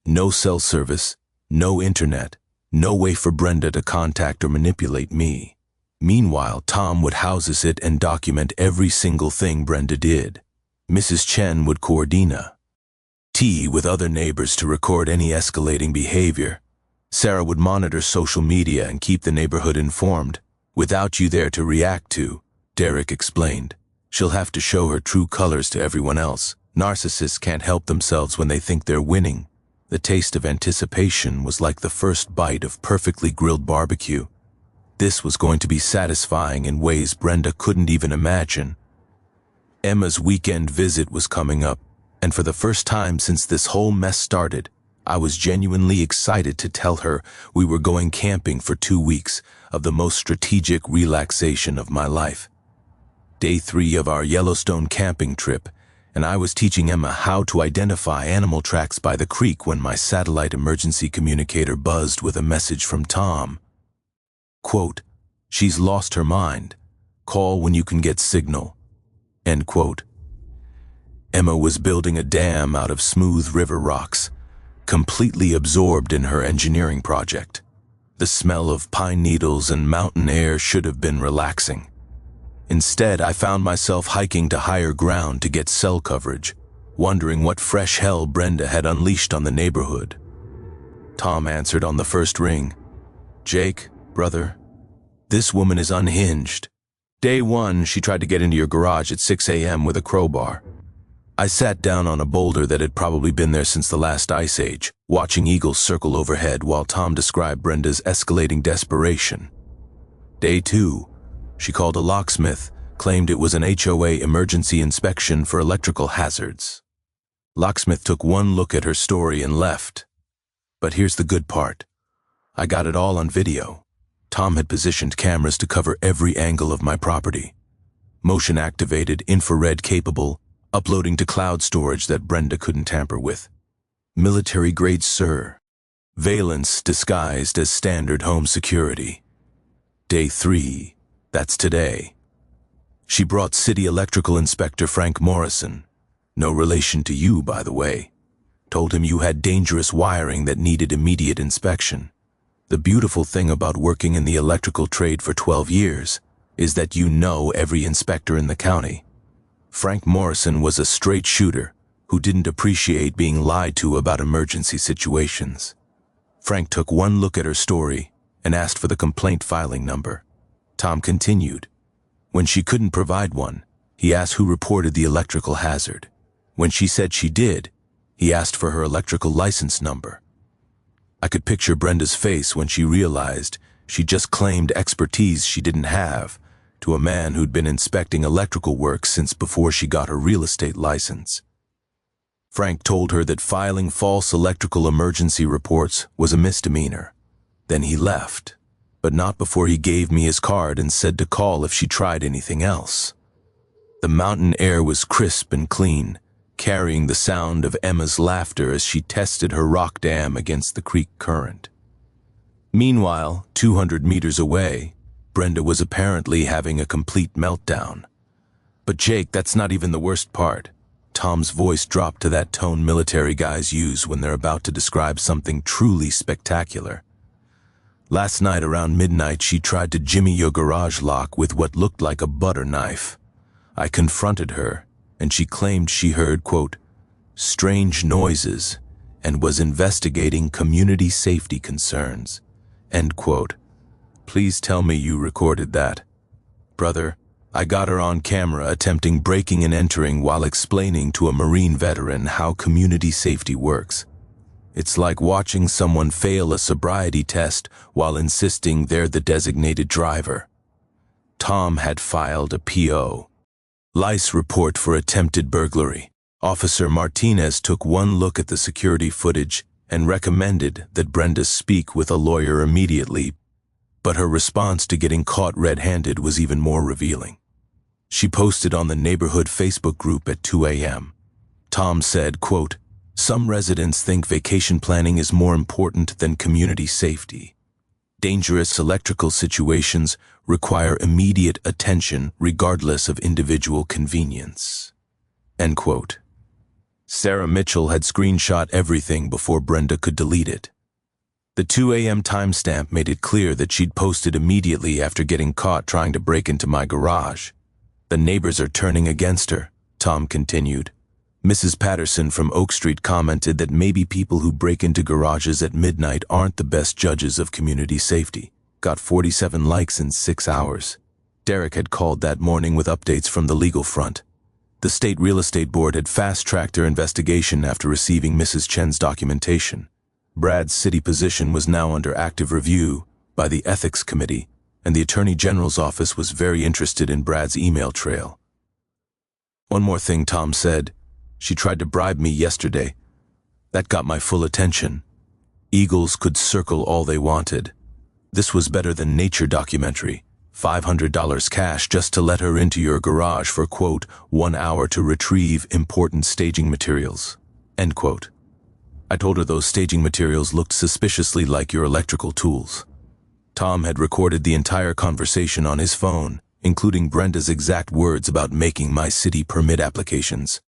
No cell service, no internet, no way for Brenda to contact or manipulate me. Meanwhile, Tom would house it and document every single thing Brenda did. Mrs. Chen would coordinate with other neighbors to record any escalating behavior. Sarah would monitor social media and keep the neighborhood informed. Without you there to react to, Derek explained. She'll have to show her true colors to everyone else. Narcissists can't help themselves when they think they're winning. The taste of anticipation was like the first bite of perfectly grilled barbecue. This was going to be satisfying in ways Brenda couldn't even imagine. Emma's weekend visit was coming up, and for the first time since this whole mess started, I was genuinely excited to tell her we were going camping for 2 weeks of the most strategic relaxation of my life. Day 3 of our Yellowstone camping trip, and I was teaching Emma how to identify animal tracks by the creek when my satellite emergency communicator buzzed with a message from Tom. Quote, she's lost her mind. Call when you can get signal. End quote. Emma was building a dam out of smooth river rocks, completely absorbed in her engineering project. The smell of pine needles and mountain air should have been relaxing. Instead, I found myself hiking to higher ground to get cell coverage, wondering what fresh hell Brenda had unleashed on the neighborhood. Tom answered on the first ring. "Jake, brother, this woman is unhinged. Day one, she tried to get into your garage at 6 a.m. with a crowbar. I sat down on a boulder that had probably been there since the last ice age, watching eagles circle overhead while Tom described Brenda's escalating desperation. Day two, she called a locksmith, claimed it was an HOA emergency inspection for electrical hazards. Locksmith took one look at her story and left. But here's the good part. I got it all on video. Tom had positioned cameras to cover every angle of my property. Motion activated, infrared capable, uploading to cloud storage that Brenda couldn't tamper with. Military grade, sir. Valence disguised as standard home security. Day 3, that's today. She brought City Electrical Inspector Frank Morrison. No relation to you, by the way. Told him you had dangerous wiring that needed immediate inspection. The beautiful thing about working in the electrical trade for 12 years is that you know every inspector in the county. Frank Morrison was a straight shooter who didn't appreciate being lied to about emergency situations. Frank took one look at her story and asked for the complaint filing number. Tom continued. When she couldn't provide one, he asked who reported the electrical hazard. When she said she did, he asked for her electrical license number. I could picture Brenda's face when she realized she just claimed expertise she didn't have to a man who'd been inspecting electrical work since before she got her real estate license. Frank told her that filing false electrical emergency reports was a misdemeanor. Then he left, but not before he gave me his card and said to call if she tried anything else. The mountain air was crisp and clean, carrying the sound of Emma's laughter as she tested her rock dam against the creek current. Meanwhile, 200 meters away, Brenda was apparently having a complete meltdown. But Jake, that's not even the worst part. Tom's voice dropped to that tone military guys use when they're about to describe something truly spectacular. Last night around midnight, she tried to jimmy your garage lock with what looked like a butter knife. I confronted her, and she claimed she heard, quote, strange noises and was investigating community safety concerns, end quote. Please tell me you recorded that. Brother, I got her on camera attempting breaking and entering while explaining to a Marine veteran how community safety works. It's like watching someone fail a sobriety test while insisting they're the designated driver. Tom had filed a PO. Lice report for attempted burglary. Officer Martinez took one look at the security footage and recommended that Brenda speak with a lawyer immediately, but her response to getting caught red-handed was even more revealing. She posted on the neighborhood Facebook group at 2 a.m. Tom said, quote, some residents think vacation planning is more important than community safety. Dangerous electrical situations require immediate attention regardless of individual convenience. End quote. Sarah Mitchell had screenshot everything before Brenda could delete it. The 2 a.m. timestamp made it clear that she'd posted immediately after getting caught trying to break into my garage. The neighbors are turning against her, Tom continued. Mrs. Patterson from Oak Street commented that maybe people who break into garages at midnight aren't the best judges of community safety. Got 47 likes in 6 hours. Derek had called that morning with updates from the legal front. The state real estate board had fast-tracked their investigation after receiving Mrs. Chen's documentation. Brad's city position was now under active review by the ethics committee, and the Attorney General's office was very interested in Brad's email trail. One more thing, Tom said. She tried to bribe me yesterday. That got my full attention. Eagles could circle all they wanted. This was better than nature documentary. $500 cash just to let her into your garage for, quote, 1 hour to retrieve important staging materials, end quote. I told her those staging materials looked suspiciously like your electrical tools. Tom had recorded the entire conversation on his phone, including Brenda's exact words about making my city permit applications.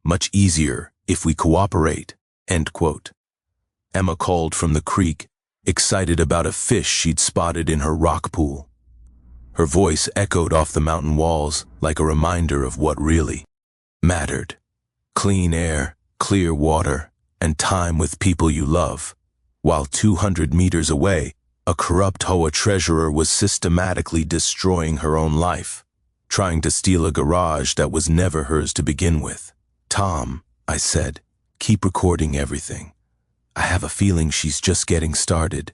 Much easier if we cooperate, end quote. Emma called from the creek, excited about a fish she'd spotted in her rock pool. Her voice echoed off the mountain walls like a reminder of what really mattered. Clean air, clear water, and time with people you love. While 200 meters away, a corrupt HOA treasurer was systematically destroying her own life, trying to steal a garage that was never hers to begin with. Tom, I said, keep recording everything. I have a feeling she's just getting started.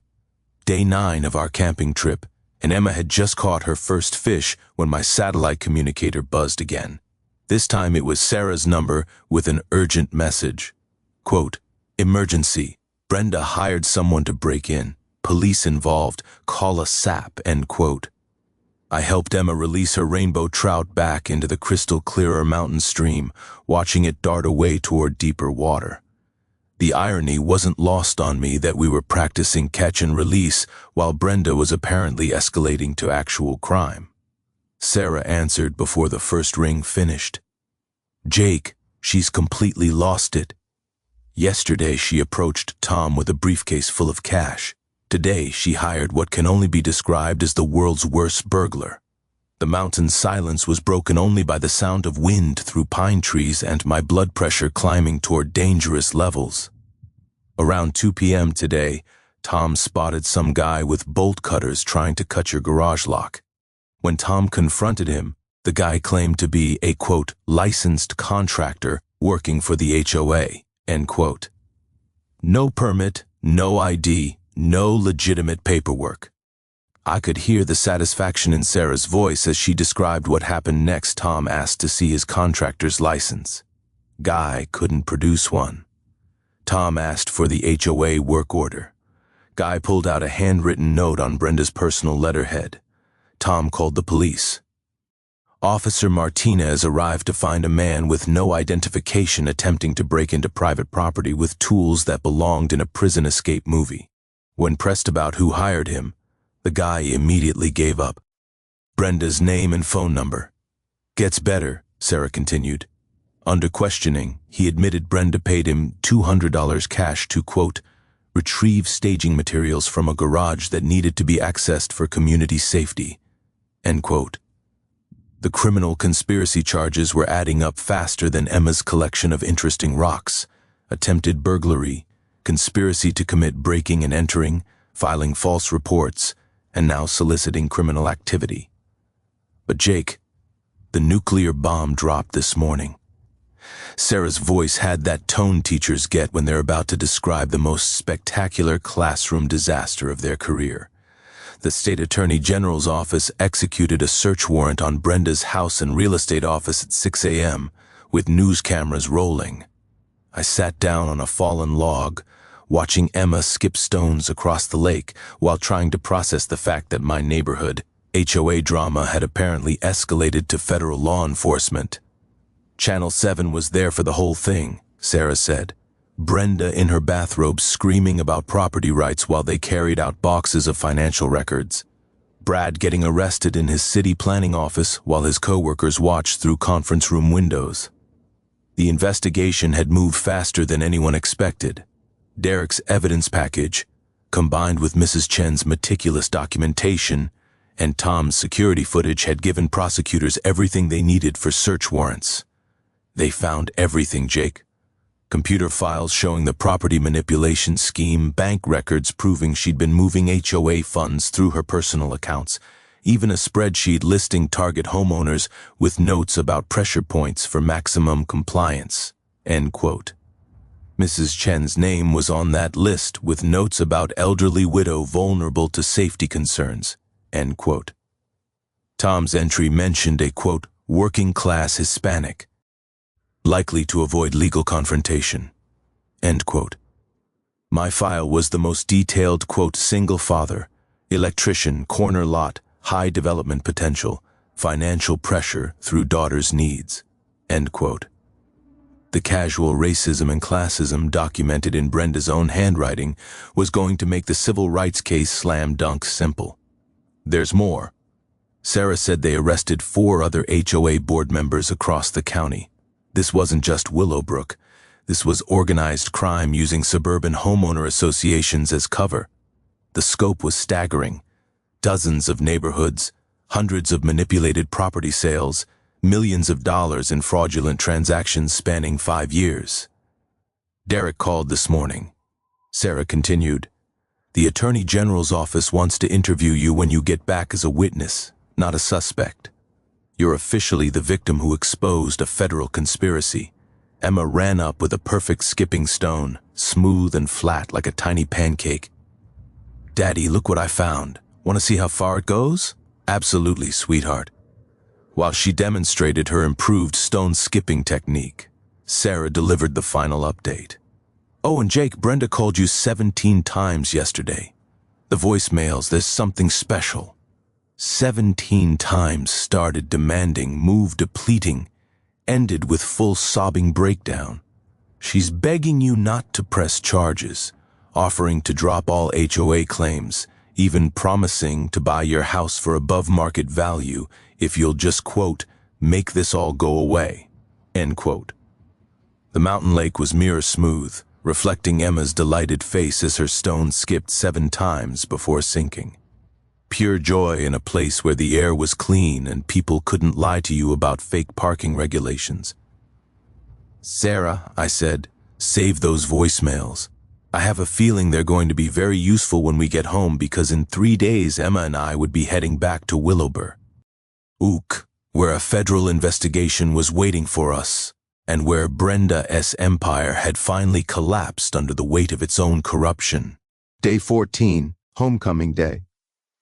Day 9 of our camping trip, and Emma had just caught her first fish when my satellite communicator buzzed again. This time it was Sarah's number with an urgent message. Quote, emergency. Brenda hired someone to break in. Police involved. Call a SAP, end quote. I helped Emma release her rainbow trout back into the crystal clearer mountain stream, watching it dart away toward deeper water. The irony wasn't lost on me that we were practicing catch and release while Brenda was apparently escalating to actual crime. Sarah answered before the first ring finished. Jake, she's completely lost it. Yesterday she approached Tom with a briefcase full of cash. Today she hired what can only be described as the world's worst burglar. The mountain's silence was broken only by the sound of wind through pine trees and my blood pressure climbing toward dangerous levels. Around 2 p.m. today, Tom spotted some guy with bolt cutters trying to cut your garage lock. When Tom confronted him, the guy claimed to be a, quote, licensed contractor working for the HOA, end quote. No permit, no ID, no legitimate paperwork. I could hear the satisfaction in Sarah's voice as she described what happened next. Tom asked to see his contractor's license. Guy couldn't produce one. Tom asked for the HOA work order. Guy pulled out a handwritten note on Brenda's personal letterhead. Tom called the police. Officer Martinez arrived to find a man with no identification attempting to break into private property with tools that belonged in a prison escape movie. When pressed about who hired him, the guy immediately gave up. Brenda's name and phone number. Gets better, Sarah continued. Under questioning, he admitted Brenda paid him $200 cash to, quote, retrieve staging materials from a garage that needed to be accessed for community safety, end quote. The criminal conspiracy charges were adding up faster than Emma's collection of interesting rocks. Attempted burglary, conspiracy to commit breaking and entering, filing false reports, and now soliciting criminal activity. But Jake, the nuclear bomb dropped this morning. Sarah's voice had that tone teachers get when they're about to describe the most spectacular classroom disaster of their career. The state attorney general's office executed a search warrant on Brenda's house and real estate office at 6 a.m., with news cameras rolling. I sat down on a fallen log, watching Emma skip stones across the lake while trying to process the fact that my neighborhood HOA drama had apparently escalated to federal law enforcement. Channel 7 was there for the whole thing, Sarah said. Brenda in her bathrobe screaming about property rights while they carried out boxes of financial records. Brad getting arrested in his city planning office while his co-workers watched through conference room windows. The investigation had moved faster than anyone expected. Derek's evidence package, combined with Mrs. Chen's meticulous documentation, and Tom's security footage had given prosecutors everything they needed for search warrants. They found everything, Jake. Computer files showing the property manipulation scheme, bank records proving she'd been moving HOA funds through her personal accounts, even a spreadsheet listing target homeowners with notes about pressure points for maximum compliance, end quote. Mrs. Chen's name was on that list with notes about elderly widow vulnerable to safety concerns, end quote. Tom's entry mentioned a, quote, working-class Hispanic, likely to avoid legal confrontation, end quote. My file was the most detailed, quote, single father, electrician, corner lot, high development potential, financial pressure through daughter's needs, end quote. The casual racism and classism documented in Brenda's own handwriting was going to make the civil rights case slam dunk simple. There's more. Sarah said they arrested 4 other HOA board members across the county. This wasn't just Willowbrook. This was organized crime using suburban homeowner associations as cover. The scope was staggering. Dozens of neighborhoods, hundreds of manipulated property sales, millions of dollars in fraudulent transactions spanning 5 years. Derek called this morning. Sarah continued, "The Attorney General's office wants to interview you when you get back as a witness, not a suspect. You're officially the victim who exposed a federal conspiracy." Emma ran up with a perfect skipping stone, smooth and flat like a tiny pancake. "Daddy, look what I found. Want to see how far it goes?" "Absolutely, sweetheart." While she demonstrated her improved stone skipping technique, Sarah delivered the final update. "Oh, and Jake, Brenda called you 17 times yesterday. The voicemails, there's something special. 17 times started demanding, moved depleting, ended with full sobbing breakdown. She's begging you not to press charges, offering to drop all HOA claims, even promising to buy your house for above market value if you'll just, quote, make this all go away, end quote. The mountain lake was mirror smooth, reflecting Emma's delighted face as her stone skipped 7 times before sinking. Pure joy in a place where the air was clean and people couldn't lie to you about fake parking regulations. "Sarah," I said, "save those voicemails. I have a feeling they're going to be very useful when we get home because in 3 days Emma and I would be heading back to Willowbrook, where a federal investigation was waiting for us and where Brenda's empire had finally collapsed under the weight of its own corruption." Day 14, homecoming day.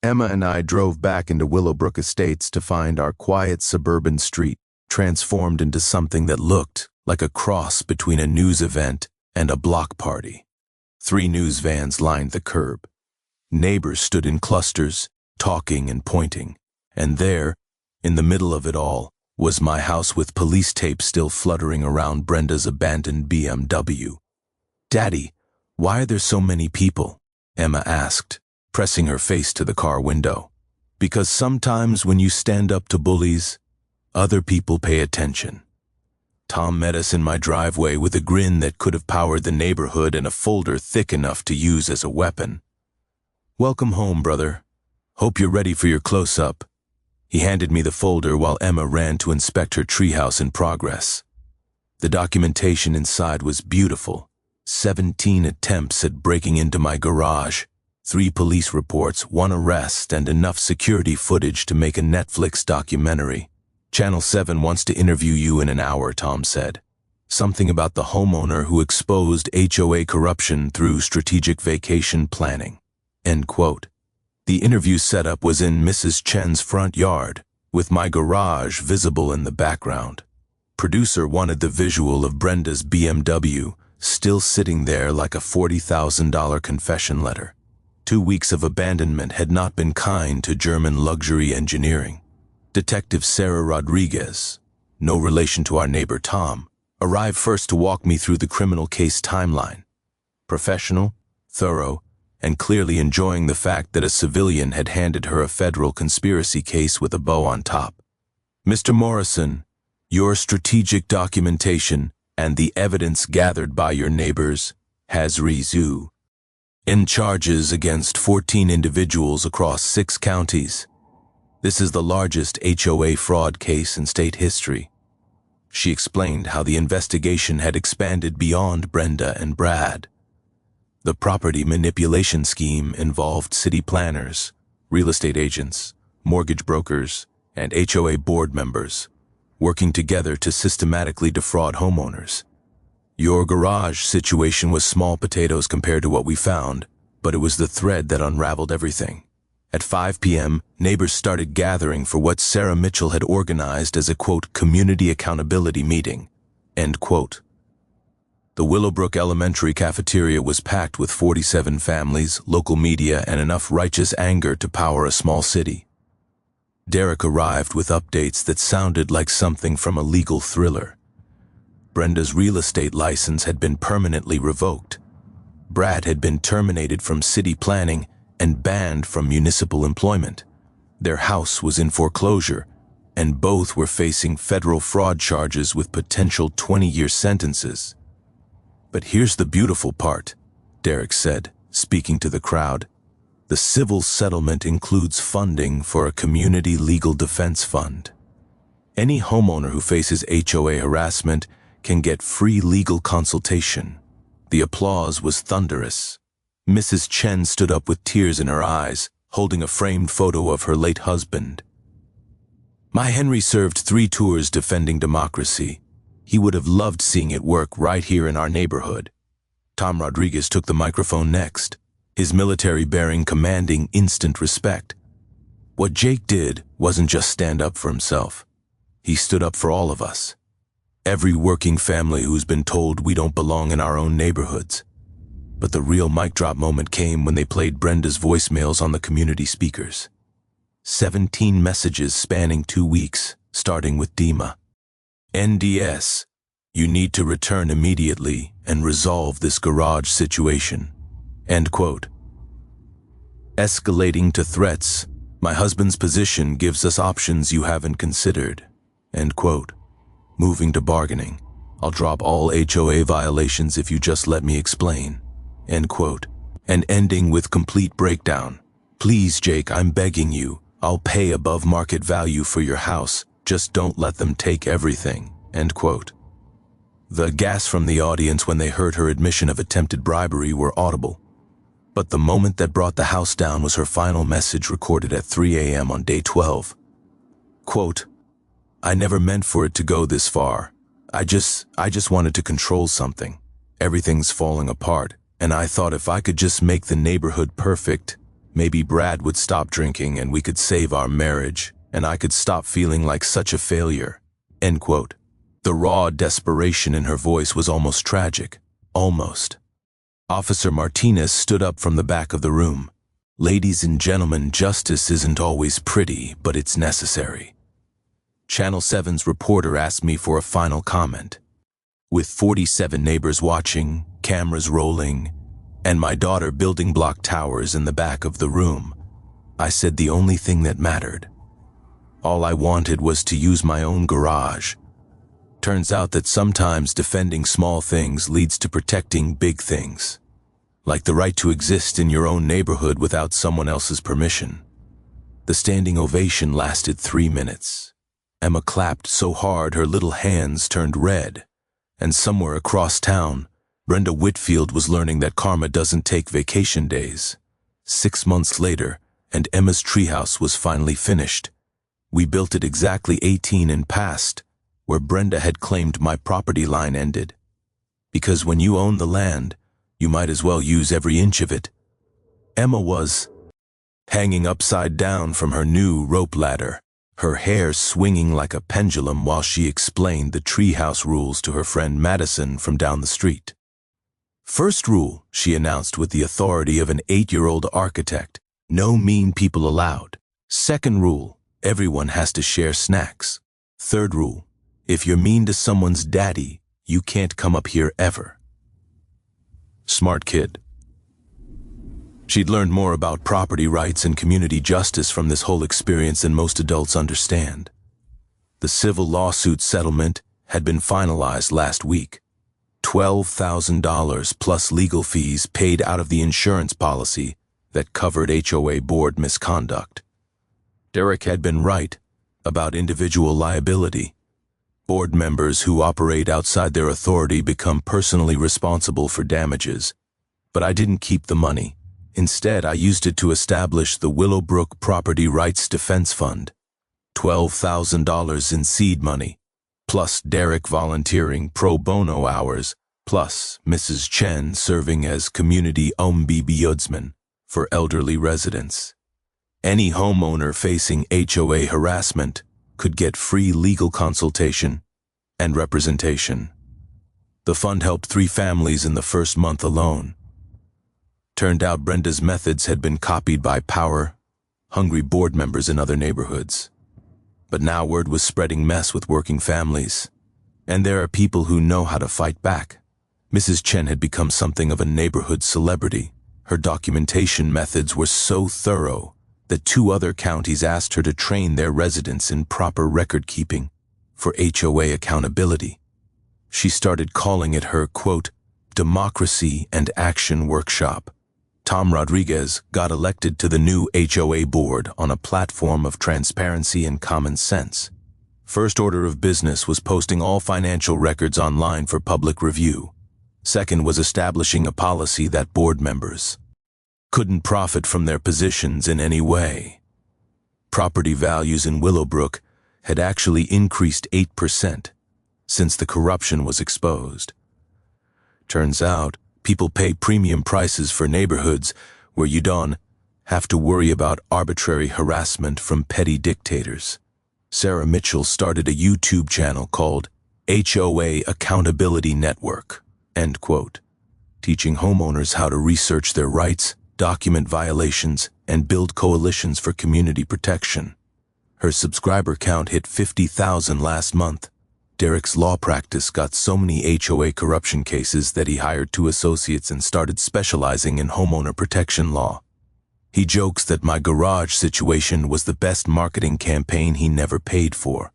Emma and I drove back into Willowbrook Estates to find our quiet suburban street transformed into something that looked like a cross between a news event and a block party. 3 news vans lined the curb. Neighbors stood in clusters, talking and pointing. And there, in the middle of it all, was my house with police tape still fluttering around Brenda's abandoned BMW. "Daddy, why are there so many people?" Emma asked, pressing her face to the car window. "Because sometimes when you stand up to bullies, other people pay attention." Tom met us in my driveway with a grin that could have powered the neighborhood and a folder thick enough to use as a weapon. "Welcome home, brother. Hope you're ready for your close-up." He handed me the folder while Emma ran to inspect her treehouse in progress. The documentation inside was beautiful. 17 attempts at breaking into my garage, 3 police reports, 1 arrest, and enough security footage to make a Netflix documentary. "Channel 7 wants to interview you in an hour," Tom said. "Something about the homeowner who exposed HOA corruption through strategic vacation planning." End quote. The interview setup was in Mrs. Chen's front yard, with my garage visible in the background. Producer wanted the visual of Brenda's BMW, still sitting there like a $40,000 confession letter. 2 weeks of abandonment had not been kind to German luxury engineering. Detective Sarah Rodriguez, no relation to our neighbor Tom, arrived first to walk me through the criminal case timeline. Professional, thorough, and clearly enjoying the fact that a civilian had handed her a federal conspiracy case with a bow on top. "Mr. Morrison, your strategic documentation and the evidence gathered by your neighbors has resulted in charges against 14 individuals across 6 counties. This is the largest HOA fraud case in state history." She explained how the investigation had expanded beyond Brenda and Brad. The property manipulation scheme involved city planners, real estate agents, mortgage brokers, and HOA board members, working together to systematically defraud homeowners. Your garage situation was small potatoes compared to what we found, but it was the thread that unraveled everything. At 5 p.m., neighbors started gathering for what Sarah Mitchell had organized as a, quote, community accountability meeting, end quote. The Willowbrook Elementary cafeteria was packed with 47 families, local media, and enough righteous anger to power a small city. Derek arrived with updates that sounded like something from a legal thriller. Brenda's real estate license had been permanently revoked. Brad had been terminated from city planning and banned from municipal employment. Their house was in foreclosure, and both were facing federal fraud charges with potential 20-year sentences. But here's the beautiful part, Derek said, speaking to the crowd. The civil settlement includes funding for a community legal defense fund. Any homeowner who faces HOA harassment can get free legal consultation. The applause was thunderous. Mrs. Chen stood up with tears in her eyes, holding a framed photo of her late husband. My Henry served 3 tours defending democracy. He would have loved seeing it work right here in our neighborhood. Tom Rodriguez took the microphone next, his military bearing commanding instant respect. What Jake did wasn't just stand up for himself. He stood up for all of us. Every working family who's been told we don't belong in our own neighborhoods. But the real mic drop moment came when they played Brenda's voicemails on the community speakers. 17 messages spanning 2 weeks, starting with Dima. NDS, you need to return immediately and resolve this garage situation. End quote. Escalating to threats, my husband's position gives us options you haven't considered. End quote. Moving to bargaining, I'll drop all HOA violations if you just let me explain. End quote. And ending with complete breakdown. Please, Jake, I'm begging you. I'll pay above market value for your house. Just don't let them take everything. End quote. The gasps from the audience when they heard her admission of attempted bribery were audible. But the moment that brought the house down was her final message recorded at 3 a.m. on day 12. Quote, I never meant for it to go this far. I just wanted to control something. Everything's falling apart, and I thought if I could just make the neighborhood perfect, maybe Brad would stop drinking and we could save our marriage, and I could stop feeling like such a failure. End quote. The raw desperation in her voice was almost tragic. Almost. Officer Martinez stood up from the back of the room. Ladies and gentlemen, justice isn't always pretty, but it's necessary. Channel 7's reporter asked me for a final comment. With 47 neighbors watching, cameras rolling, and my daughter building block towers in the back of the room, I said the only thing that mattered. All I wanted was to use my own garage. Turns out that sometimes defending small things leads to protecting big things, like the right to exist in your own neighborhood without someone else's permission. The standing ovation lasted 3 minutes. Emma clapped so hard her little hands turned red, and somewhere across town, Brenda Whitfield was learning that karma doesn't take vacation days. 6 months later, and Emma's treehouse was finally finished. We built it exactly 18 and past, where Brenda had claimed my property line ended. Because when you own the land, you might as well use every inch of it. Emma was hanging upside down from her new rope ladder, her hair swinging like a pendulum while she explained the treehouse rules to her friend Madison from down the street. First rule, she announced with the authority of an 8-year-old architect, no mean people allowed. Second rule, everyone has to share snacks. Third rule, if you're mean to someone's daddy, you can't come up here ever. Smart kid. She'd learned more about property rights and community justice from this whole experience than most adults understand. The civil lawsuit settlement had been finalized last week. $12,000 plus legal fees paid out of the insurance policy that covered HOA board misconduct. Derek had been right about individual liability. Board members who operate outside their authority become personally responsible for damages. But I didn't keep the money. Instead, I used it to establish the Willowbrook Property Rights Defense Fund. $12,000 in seed money, plus Derek volunteering pro bono hours, plus Mrs. Chen serving as community ombudsman for elderly residents. Any homeowner facing HOA harassment could get free legal consultation and representation. The fund helped 3 families in the first month alone. Turned out Brenda's methods had been copied by power-hungry board members in other neighborhoods. But now word was spreading mess with working families. And there are people who know how to fight back. Mrs. Chen had become something of a neighborhood celebrity. Her documentation methods were so thorough that 2 other counties asked her to train their residents in proper record-keeping for HOA accountability. She started calling it her, quote, Democracy and Action Workshop. Tom Rodriguez got elected to the new HOA board on a platform of transparency and common sense. First order of business was posting all financial records online for public review. Second was establishing a policy that board members couldn't profit from their positions in any way. Property values in Willowbrook had actually increased 8% since the corruption was exposed. Turns out, people pay premium prices for neighborhoods where you don't have to worry about arbitrary harassment from petty dictators. Sarah Mitchell started a YouTube channel called HOA Accountability Network, end quote, teaching homeowners how to research their rights, document violations, and build coalitions for community protection. Her subscriber count hit 50,000 last month. Derek's law practice got so many HOA corruption cases that he hired 2 associates and started specializing in homeowner protection law. He jokes that my garage situation was the best marketing campaign he never paid for.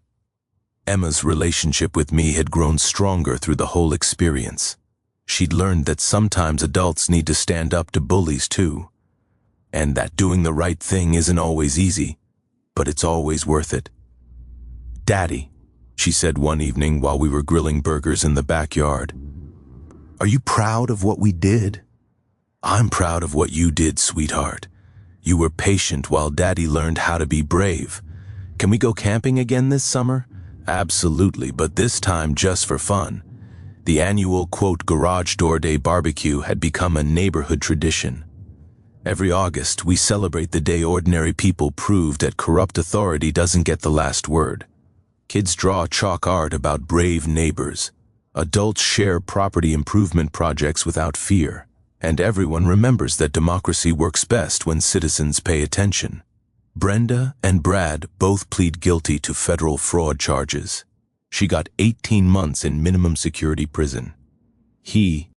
Emma's relationship with me had grown stronger through the whole experience. She'd learned that sometimes adults need to stand up to bullies too, and that doing the right thing isn't always easy, but it's always worth it. Daddy, she said one evening while we were grilling burgers in the backyard, are you proud of what we did? I'm proud of what you did, sweetheart. You were patient while Daddy learned how to be brave. Can we go camping again this summer? Absolutely, but this time just for fun. The annual, quote, Garage Door Day barbecue had become a neighborhood tradition. Every August, we celebrate the day ordinary people proved that corrupt authority doesn't get the last word. Kids draw chalk art about brave neighbors. Adults share property improvement projects without fear. And everyone remembers that democracy works best when citizens pay attention. Brenda and Brad both plead guilty to federal fraud charges. She got 18 months in minimum security prison. He